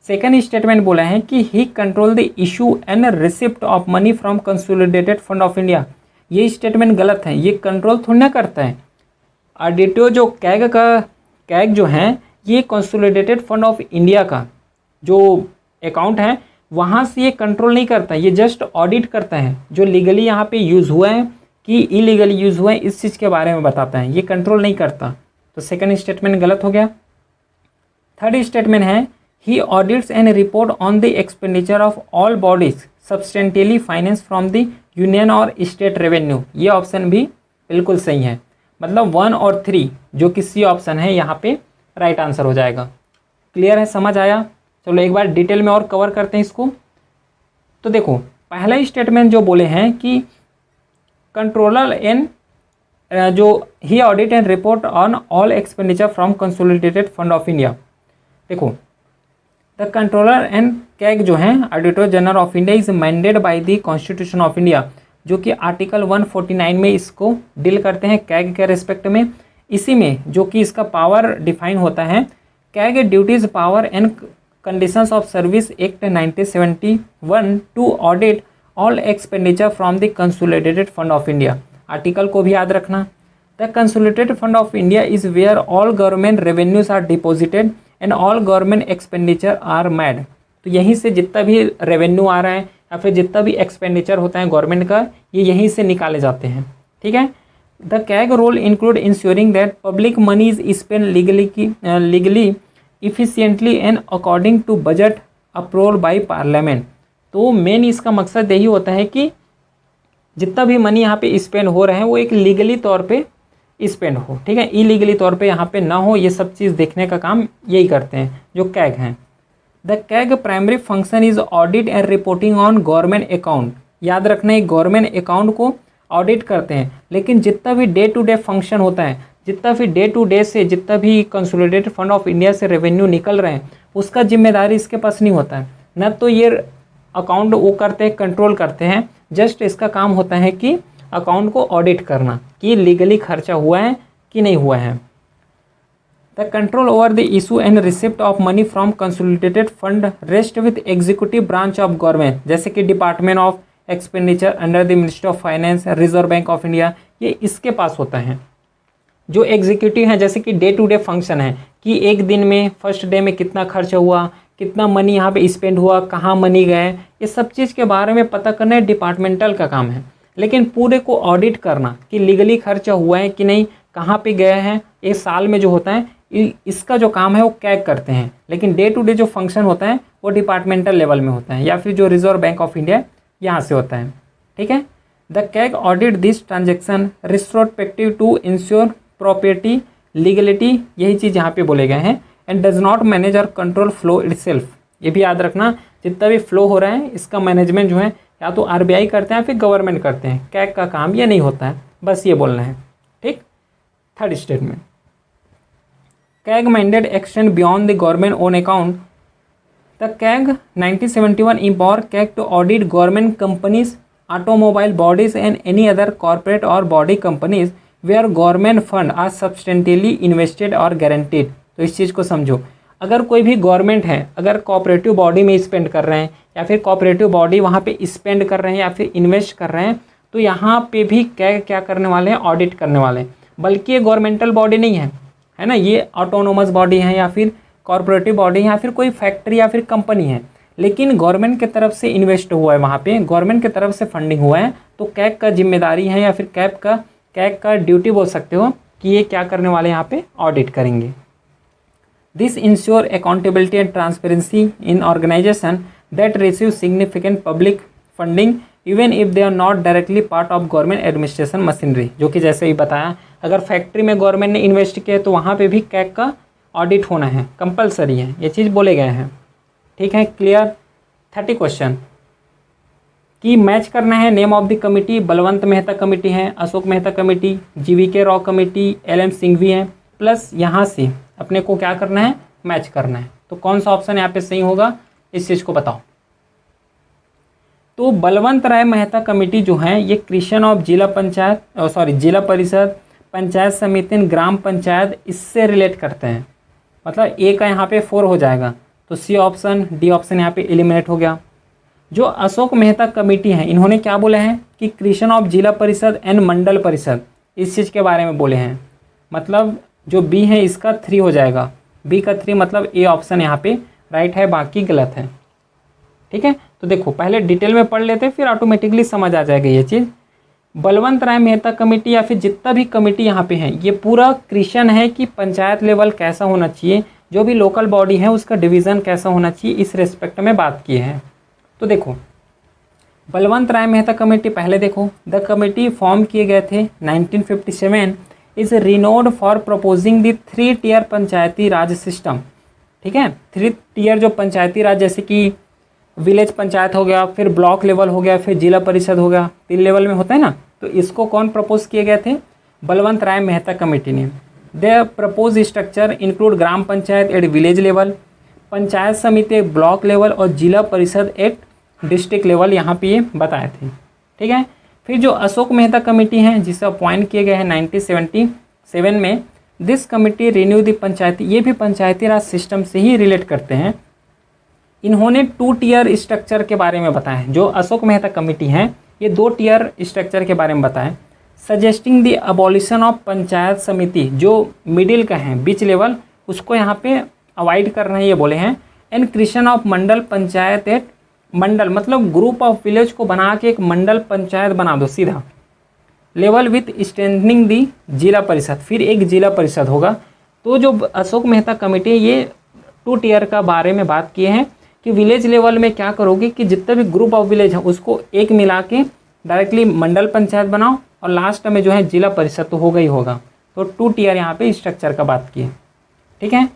Speaker 1: सेकंड स्टेटमेंट बोला है कि he control the issue and receipt of money from consolidated fund of India, ये स्टेटमेंट गलत है। ये कंट्रोल थोड़ी ना करता है। ऑडिटर जो कैग जो है ये कंसोलिडेटेड फंड ऑफ इंडिया का जो अकाउंट है वहाँ से ये कंट्रोल नहीं करता, ये जस्ट ऑडिट करता है। जो लीगली यहाँ पे यूज़ हुआ है कि इलीगली यूज़ हुआ है इस चीज़ के बारे में बताता है, ये कंट्रोल नहीं करता। तो सेकंड स्टेटमेंट गलत हो गया। थर्ड स्टेटमेंट है he audits and report on the expenditure of all bodies substantially finance from the union और स्टेट रेवेन्यू, ये ऑप्शन भी बिल्कुल सही है। मतलब 1 और 3 जो कि सी ऑप्शन है यहाँ पे राइट आंसर हो जाएगा। क्लियर है, समझ आया। चलो एक बार डिटेल में और कवर करते हैं इसको। तो देखो पहला स्टेटमेंट जो बोले हैं कि कंट्रोलर एंड जो he audit and report on all expenditure from consolidated fund of India. देखो द कंट्रोलर एंड कैग जो है auditor general of India is mandated by the constitution of India, जो कि आर्टिकल 149 में इसको डील करते हैं कैग के रेस्पेक्ट में। इसी में जो कि इसका पावर डिफाइन होता है, CAG duties power and conditions of service act 1971 to audit all expenditure from the consolidated fund of India. Article को भी याद रखना। The consolidated fund of India is where all government revenues are deposited and all government expenditure are made. तो यहीं से जितना भी revenue आ रहा है या फिर जितना भी एक्सपेंडिचर होता है गवर्नमेंट का, ये यहीं से निकाले जाते हैं। ठीक है। The CAG role include ensuring that public money is spend legally efficiently and according to budget approval by parliament. तो मेन इसका मकसद यही होता है कि जितना भी मनी यहाँ पे स्पेंड हो रहे हैं वो एक लीगली तौर पे स्पेंड हो, ठीक है, इलीगली तौर पे यहाँ पे ना हो, ये सब चीज़ देखने का काम यही करते हैं जो कैग हैं। The CAG primary function is audit and reporting on government account. याद रखना है गवर्नमेंट अकाउंट को ऑडिट करते हैं, लेकिन जितना भी डे टू डे फंक्शन होता है, जितना भी डे टू डे से जितना भी कंसोलिडेटेड फंड ऑफ इंडिया से रेवेन्यू निकल रहे हैं उसका जिम्मेदारी इसके पास नहीं होता है। न तो ये अकाउंट वो करते हैं, कंट्रोल करते हैं, जस्ट इसका काम होता है कि अकाउंट को ऑडिट करना कि लीगली खर्चा हुआ है कि नहीं हुआ है। The control over the issue and receipt of money from consolidated fund rest with executive branch of government, जैसे कि department of expenditure under the ministry of finance, reserve bank of India, ये इसके पास होता है। जो एग्जीक्यूटिव हैं, जैसे कि डे टू डे फंक्शन है कि एक दिन में फर्स्ट डे में कितना खर्चा हुआ, कितना मनी यहाँ पे स्पेंड हुआ, कहाँ मनी गए, ये सब चीज़ के बारे में पता करना डिपार्टमेंटल का काम है। लेकिन पूरे को ऑडिट करना कि लीगली खर्चा हुआ है कि नहीं, कहाँ पे गए हैं, एक साल में जो होता है इसका जो काम है वो कैग करते हैं। लेकिन डे टू डे जो फंक्शन होता है वो डिपार्टमेंटल लेवल में होता है या फिर जो रिजर्व बैंक ऑफ इंडिया यहाँ से होता है। ठीक है। The CAG audit this transaction retrospective to ensure propriety legality, यही चीज़ यहाँ पे बोले गए हैं। एंड डज नॉट मैनेज और कंट्रोल फ्लो इटसेल्फ, ये भी याद रखना, जितना भी फ्लो हो रहा है इसका मैनेजमेंट जो है या तो आरबीआई करते हैं फिर गवर्नमेंट करते हैं, कैग का काम ये नहीं होता है, बस ये बोलना है। ठीक। Third statement, CAG mandate extend beyond the government own account. The CAG 1971 empower CAG to audit government companies, automobile bodies and any other corporate और body companies where government fund are substantially invested और guaranteed. तो इस चीज़ को समझो, अगर कोई भी government है, अगर कोऑपरेटिव बॉडी में स्पेंड कर रहे हैं या फिर कोऑपरेटिव बॉडी वहाँ पे स्पेंड कर रहे हैं या फिर इन्वेस्ट कर रहे हैं, तो यहाँ पे भी क्या करने वाले हैं, ऑडिट करने वाले हैं। बल्कि ये गवर्नमेंटल बॉडी नहीं है ना, ये ऑटोनोमस बॉडी है या फिर कॉर्पोरेटिव बॉडी है या फिर कोई फैक्ट्री या फिर कंपनी है, लेकिन गवर्नमेंट की तरफ से इन्वेस्ट हुआ है, वहाँ पे गवर्नमेंट की तरफ से फंडिंग हुआ है। तो कैग का जिम्मेदारी है या फिर कैग का ड्यूटी बोल सकते हो कि ये क्या करने वाले यहाँ पे ऑडिट करेंगे। This ensure accountability and transparency in organisation that receive significant public funding even if they are not directly part of government administration machinery, जो कि जैसे ही बताया अगर फैक्ट्री में गवर्नमेंट ने इन्वेस्ट किया तो वहाँ पे भी कैग का ऑडिट होना है, कंपलसरी है, ये चीज़ बोले गए हैं। ठीक है, क्लियर। 30 क्वेश्चन की मैच करना है। Name of the committee, Balwant Mehta committee है, Ashok Mehta committee, GVK Rao committee, LM Singhvi है, प्लस यहाँ से अपने को क्या करना है, मैच करना है। तो कौन सा ऑप्शन यहाँ पे सही होगा, इस चीज़ को बताओ। तो बलवंत राय मेहता कमेटी जो है ये क्रिएशन ऑफ जिला पंचायत जिला परिषद, पंचायत समिति, ग्राम पंचायत, इससे रिलेट करते हैं। मतलब ए का यहाँ पे 4 हो जाएगा, तो सी ऑप्शन, डी ऑप्शन यहाँ पे एलिमिनेट हो गया। जो अशोक मेहता कमेटी है इन्होंने क्या बोले हैं कि क्रिएशन ऑफ जिला परिषद एंड मंडल परिषद, इस चीज़ के बारे में बोले हैं। मतलब जो बी है इसका 3 हो जाएगा, बी का 3 मतलब ए ऑप्शन यहाँ पे राइट है, बाकी गलत है। ठीक है, तो देखो पहले डिटेल में पढ़ लेते फिर ऑटोमेटिकली समझ आ जाएगा ये चीज़। बलवंत राय मेहता कमेटी या फिर जितना भी कमेटी यहाँ पे है ये पूरा क्रिएशन है कि पंचायत लेवल कैसा होना चाहिए, जो भी लोकल बॉडी है उसका डिवीज़न कैसा होना चाहिए, इस रेस्पेक्ट में बात किए हैं। तो देखो बलवंत राय मेहता कमेटी, पहले देखो द कमेटी फॉर्म किए गए थे 1957, is renowned for proposing the 3 tier Panchayati Raj system. ठीक है, 3 टियर जो पंचायती राज, जैसे कि विलेज पंचायत हो गया, फिर ब्लॉक लेवल हो गया, फिर जिला परिषद हो गया, 3 लेवल में होता है ना। तो इसको कौन प्रपोज किए गए थे, बलवंत राय मेहता कमेटी ने। The propose structure include gram panchayat at village level, panchayat समिति ब्लॉक लेवल और जिला परिषद एट डिस्ट्रिक्ट लेवल, यहाँ पे ये बताए थे। ठीक है, फिर जो अशोक मेहता कमेटी है जिसे अपॉइंट किए गए हैं 1977 में, दिस कमेटी रिन्यू द पंचायती, ये भी पंचायती राज सिस्टम से ही रिलेट करते हैं। इन्होंने 2 टियर स्ट्रक्चर के बारे में बताया। जो अशोक मेहता कमेटी है ये 2 टियर स्ट्रक्चर के बारे में बताएं, suggesting the abolition of panchayat समिति, जो मिडिल का है, बीच लेवल, उसको यहाँ पे अवॉइड करना है ये बोले हैं। And creation of mandal panchayat at mandal, मतलब ग्रुप ऑफ विलेज को बना के एक मंडल पंचायत बना दो सीधा लेवल विथ स्ट्रेंथनिंग दी जिला परिषद, फिर एक जिला परिषद होगा। तो जो अशोक मेहता कमेटी ये 2 टियर का बारे में बात किए हैं कि विलेज लेवल में क्या करोगे कि जितने भी ग्रुप ऑफ विलेज है उसको एक मिला के डायरेक्टली मंडल पंचायत बनाओ और लास्ट में जो है जिला परिषद तो होगा ही होगा। तो 2 टियर यहाँ पे स्ट्रक्चर का बात किए। ठीक है,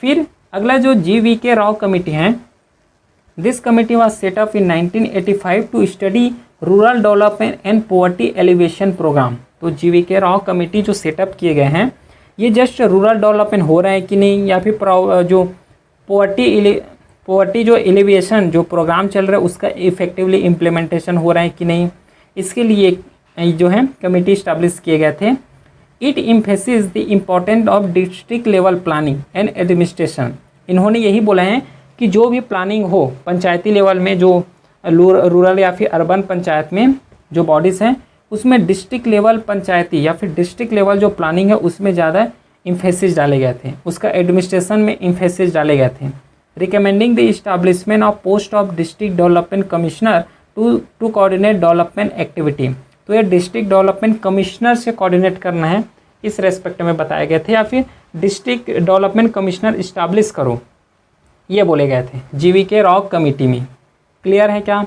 Speaker 1: फिर अगला जो जीवीके राव कमेटी है, this committee was set up in 1985 to study rural development and poverty alleviation programme. तो जीवीके राव कमेटी जो सेटअप किए गए हैं ये जस्ट रूरल डेवलपमेंट हो रहा है कि नहीं, या फिर जो पॉवर्टी जो एलिवेशन जो प्रोग्राम चल रहा है उसका इफेक्टिवली इम्प्लीमेंटेशन हो रहा है कि नहीं, इसके लिए जो है कमेटी इस्टेब्लिश किए गए थे। It emphasis the important of district level planning and administration. इन्होंने यही बोला है कि जो भी प्लानिंग हो पंचायती लेवल में, जो रूरल या फिर अर्बन पंचायत में जो बॉडीज़ हैं उसमें डिस्ट्रिक्ट लेवल पंचायती या फिर डिस्ट्रिक्ट लेवल जो प्लानिंग है उसमें ज़्यादा इम्फेसिस डाले गए थे, उसका एडमिनिस्ट्रेशन में इम्फेसिस डाले गए थे। Recommending the establishment of post of district development commissioner to coordinate development activity. तो ये डिस्ट्रिक्ट डेवलपमेंट कमिश्नर से कोऑर्डिनेट करना है, इस रेस्पेक्ट में बताए गए थे, या फिर डिस्ट्रिक्ट डेवलपमेंट कमिश्नर इस्टेब्लिश करो, ये बोले गए थे जीवीके राव कमेटी में। क्लियर है क्या।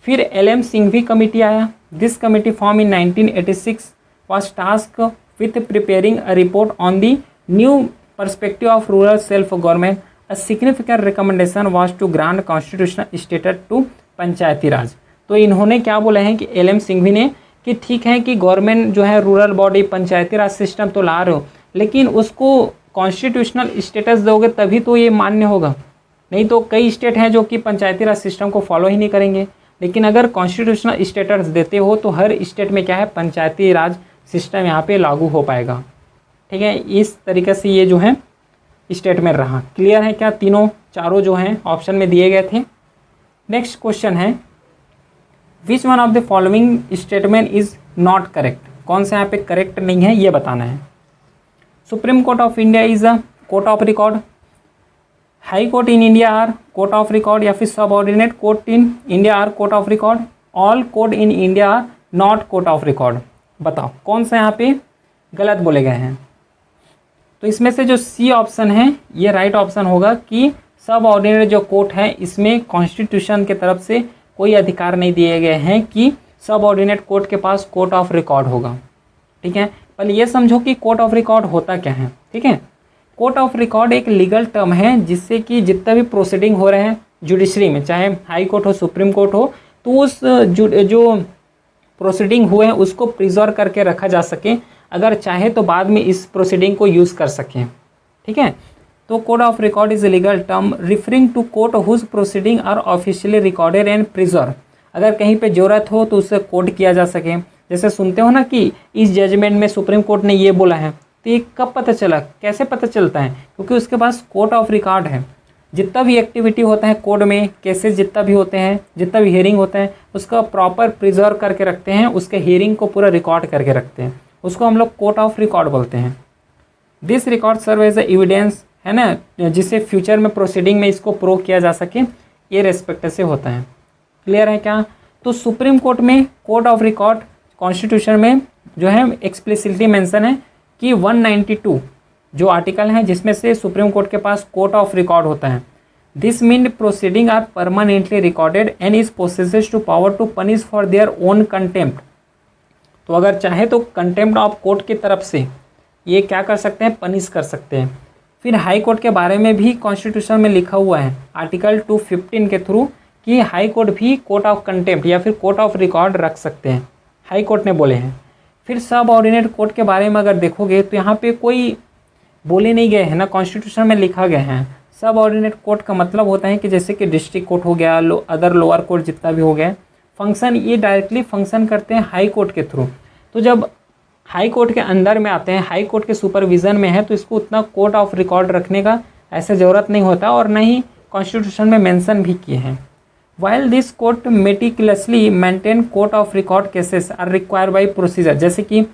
Speaker 1: फिर एलएम सिंघवी कमेटी आया। This committee form in 1986 was task with preparing a report on the new perspective of rural self government. A significant recommendation was to grant constitutional status to panchayati raj. तो इन्होंने क्या बोला है कि एलएम सिंघवी ने कि ठीक है कि गवर्नमेंट जो है रूरल बॉडी पंचायती राज सिस्टम तो ला रहे हो, लेकिन उसको कॉन्स्टिट्यूशनल स्टेटस दोगे तभी तो ये मान्य होगा, नहीं तो कई स्टेट हैं जो कि पंचायती राज सिस्टम को फॉलो ही नहीं करेंगे। लेकिन अगर कॉन्स्टिट्यूशनल स्टेटस देते हो तो हर स्टेट में क्या है पंचायती राज सिस्टम यहाँ पे लागू हो पाएगा। ठीक है, इस तरीके से ये जो है स्टेट में रहा। क्लियर है क्या, तीनों चारों जो हैं ऑप्शन में दिए गए थे। नेक्स्ट क्वेश्चन है, which one of the following statement is not correct. कौन सा यहाँ पे करेक्ट नहीं है ये बताना है। Supreme court of India is a court of record, high court in India are court of record, या फिर subordinate court in India are court of record, all court in India are not court of record. बताओ कौन सा यहाँ पे गलत बोले गए हैं। तो इसमें से जो सी ऑप्शन है ये राइट ऑप्शन होगा कि सब ऑर्डिनेट जो कोर्ट है इसमें कॉन्स्टिट्यूशन के तरफ से कोई अधिकार नहीं दिए गए हैं कि सब ऑर्डिनेट कोर्ट के पास कोर्ट ऑफ रिकॉर्ड होगा। ठीक है, पहले ये समझो कि कोर्ट ऑफ रिकॉर्ड होता क्या है। ठीक है, कोर्ट ऑफ रिकॉर्ड एक लीगल टर्म है जिससे कि जितना भी प्रोसीडिंग हो रहे हैं जुडिशरी में, चाहे हाई कोर्ट हो सुप्रीम कोर्ट हो, तो उस जो प्रोसीडिंग हुए हैं उसको प्रिजर्व करके रखा जा सके, अगर चाहे तो बाद में इस प्रोसीडिंग को यूज़ कर सकें। ठीक है, तो court of record is a legal term referring to court whose proceeding are officially recorded and preserve. अगर कहीं पे जरूरत हो तो उससे कोट किया जा सके। जैसे सुनते हो ना कि इस जजमेंट में सुप्रीम कोर्ट ने ये बोला है, तो ये कब पता चला, कैसे पता चलता है, क्योंकि उसके पास कोर्ट ऑफ रिकॉर्ड है। जितना भी एक्टिविटी होता है कोर्ट में, केसेस जितना भी होते हैं, जितना भी हियरिंग होता है, उसका प्रॉपर प्रिजर्व करके रखते हैं, उसके हियरिंग को पूरा रिकॉर्ड करके रखते हैं, उसको हम लोग कोर्ट ऑफ रिकॉर्ड बोलते हैं। This record serve as evidence, है ना, जिससे फ्यूचर में प्रोसीडिंग में इसको प्रूव किया जा सके, ये रेस्पेक्ट से होता है। क्लियर है क्या? तो सुप्रीम कोर्ट में कोर्ट ऑफ रिकॉर्ड कॉन्स्टिट्यूशन में जो है एक्सप्लिसिटली मेंशन है कि 192 जो आर्टिकल है जिसमें से सुप्रीम कोर्ट के पास कोर्ट ऑफ रिकॉर्ड होता है। This mean proceeding are permanently recorded and is possesses to power to punish for their own contempt. तो अगर चाहे तो कंटेम्प्ट ऑफ कोर्ट की तरफ से ये क्या कर सकते हैं, पनिश कर सकते हैं। फिर हाई कोर्ट के बारे में भी कॉन्स्टिट्यूशन में लिखा हुआ है आर्टिकल 215 के थ्रू कि हाई कोर्ट भी कोर्ट ऑफ कंटेम्प्ट या फिर कोर्ट ऑफ रिकॉर्ड रख सकते हैं, हाई कोर्ट ने बोले हैं। फिर सब ऑर्डिनेट कोर्ट के बारे में अगर देखोगे तो यहाँ पे कोई बोले नहीं गए हैं ना, कॉन्स्टिट्यूशन में लिखा गया है। सब ऑर्डिनेट कोर्ट का मतलब होता है कि जैसे कि डिस्ट्रिक्ट कोर्ट हो गया, अदर लोअर कोर्ट जितना भी हो गया, फंक्शन ये डायरेक्टली फंक्शन करते हैं हाई कोर्ट के थ्रू। तो जब हाई कोर्ट के अंदर में आते हैं, हाई कोर्ट के सुपरविजन में है, तो इसको उतना कोर्ट ऑफ रिकॉर्ड रखने का ऐसे ज़रूरत नहीं होता, और न ही कॉन्स्टिट्यूशन में मेंशन भी किए हैं। While this court meticulously maintain court of record cases are required by procedure, जैसे कि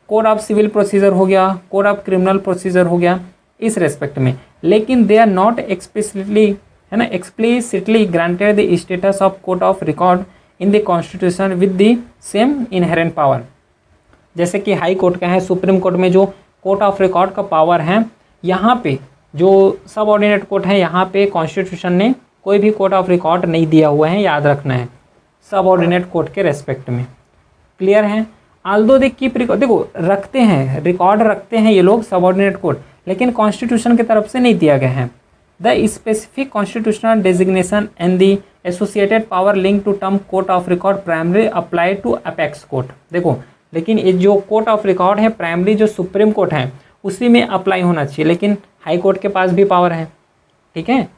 Speaker 1: कोड ऑफ सिविल प्रोसीजर हो गया, कोड ऑफ क्रिमिनल प्रोसीजर हो गया, इस रेस्पेक्ट में, लेकिन दे आर नॉट एक्सप्लिसिटली, है ना, explicitly granted the status of court of record in the constitution with the same inherent power. जैसे कि हाई कोर्ट का है, सुप्रीम कोर्ट में जो कोर्ट ऑफ रिकॉर्ड का पावर है, यहाँ पे जो सब ऑर्डिनेट कोर्ट है यहाँ पे कॉन्स्टिट्यूशन ने कोई भी कोर्ट ऑफ रिकॉर्ड नहीं दिया हुआ है, याद रखना है, सब ऑर्डिनेट कोर्ट के रेस्पेक्ट में। क्लियर है? आल्दो दे कीप रिकॉर्ड, देखो रखते हैं, रिकॉर्ड रखते हैं ये लोग सब ऑर्डिनेट कोर्ट, लेकिन कॉन्स्टिट्यूशन की तरफ से नहीं दिया गया है। The specific constitutional designation and the associated power link to term court of record primary apply to apex court. देखो, लेकिन ये जो कोर्ट ऑफ रिकॉर्ड है प्राइमरी जो सुप्रीम कोर्ट है उसी में अप्लाई होना चाहिए, लेकिन हाई कोर्ट के पास भी पावर है। ठीक है,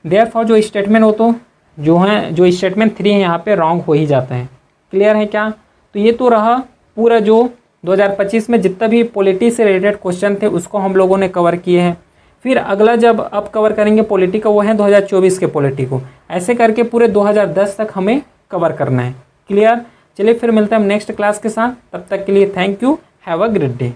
Speaker 1: देयरफॉर जो स्टेटमेंट हो तो जो है, जो स्टेटमेंट 3 है यहाँ पे रॉन्ग हो ही जाता है। क्लियर है क्या? तो ये तो रहा पूरा जो 2025 में जितना भी पॉलिटी से रिलेटेड क्वेश्चन थे उसको हम लोगों ने कवर किए हैं। फिर अगला जब अब कवर करेंगे पॉलिटी का, वो है 2024 के पॉलिटी को, ऐसे करके पूरे 2010 तक हमें कवर करना है। क्लियर? चलिए फिर मिलते हैं हम नेक्स्ट क्लास के साथ, तब तक के लिए thank you, have a great day.